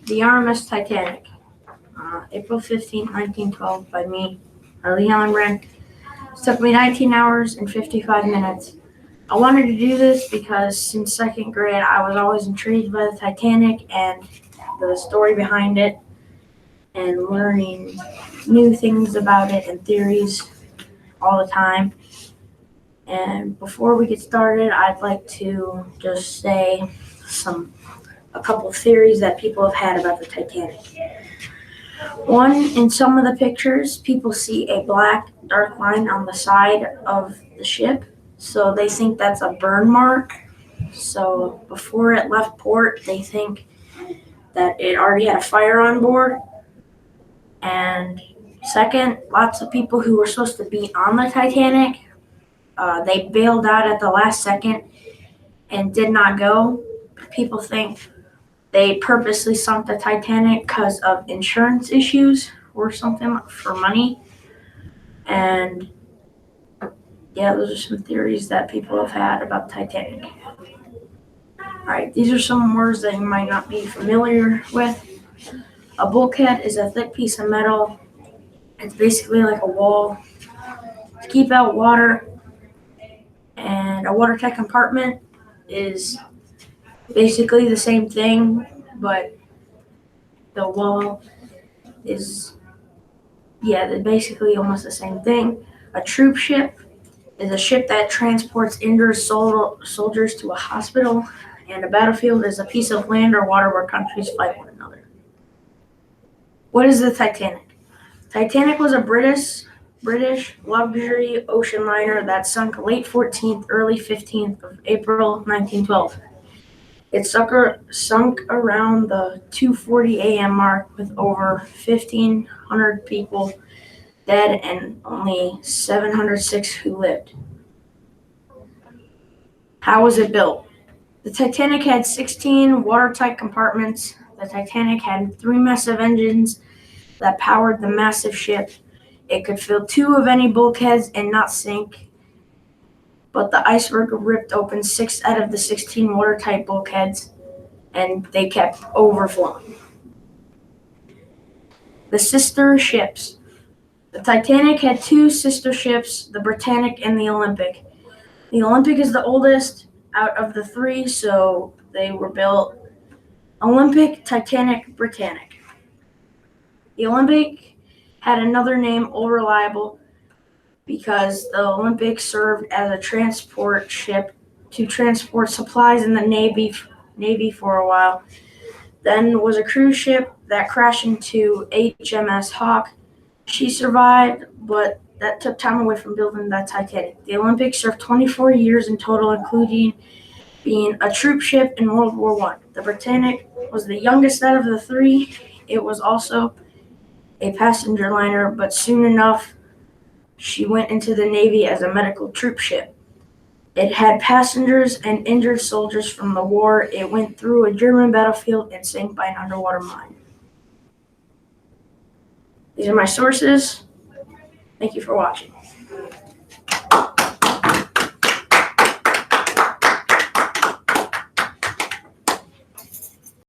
The R.M.S. Titanic, April 15, 1912, by me, Harley and Marq. It took me 19 hours and 55 minutes. I wanted to do this because since second grade, I was always intrigued by the Titanic and the story behind it and learning new things about it and theories all the time. And before we get started, I'd like to just say a couple of theories that people have had about the Titanic. One, in some of the pictures, people see a black dark line on the side of the ship, so they think that's a burn mark. So before it left port, they think that it already had a fire on board. And second, lots of people who were supposed to be on the Titanic, they bailed out at the last second and did not go. People think they purposely sunk the Titanic because of insurance issues or something for money. And yeah, those are some theories that people have had about the Titanic. All right, these are some words that you might not be familiar with. A bulkhead is a thick piece of metal. It's basically like a wall to keep out water. And a watertight compartment is basically the same thing, but the wall is, they're basically almost the same thing. A troop ship is a ship that transports injured soldiers to a hospital, and a battlefield is a piece of land or water where countries fight one another. What is the Titanic? Titanic was a British luxury ocean liner that sunk late 14th, early 15th of April 1912. It sunk around the 2:40 a.m. mark with over 1,500 people dead and only 706 who lived. How was it built? The Titanic had 16 watertight compartments. The Titanic had 3 massive engines that powered the massive ship. It could fill 2 of any bulkheads and not sink, but the iceberg ripped open 6 out of the 16 watertight bulkheads, and they kept overflowing. The sister ships. The Titanic had 2 sister ships, the Britannic and the Olympic. The Olympic is the oldest out of the 3, so they were built Olympic, Titanic, Britannic. The Olympic had another name, Old Reliable, because the Olympic served as a transport ship to transport supplies in the Navy for a while. Then was a cruise ship that crashed into R.M.S. Hawk. She survived, but that took time away from building the Titanic. The Olympic served 24 years in total, including being a troop ship in World War I. The Britannic was the youngest out of the 3. It was also a passenger liner, but soon enough, she went into the Navy as a medical troop ship. It had passengers and injured soldiers from the war. It went through a German battlefield and sank by an underwater mine. These are my sources. Thank you for watching.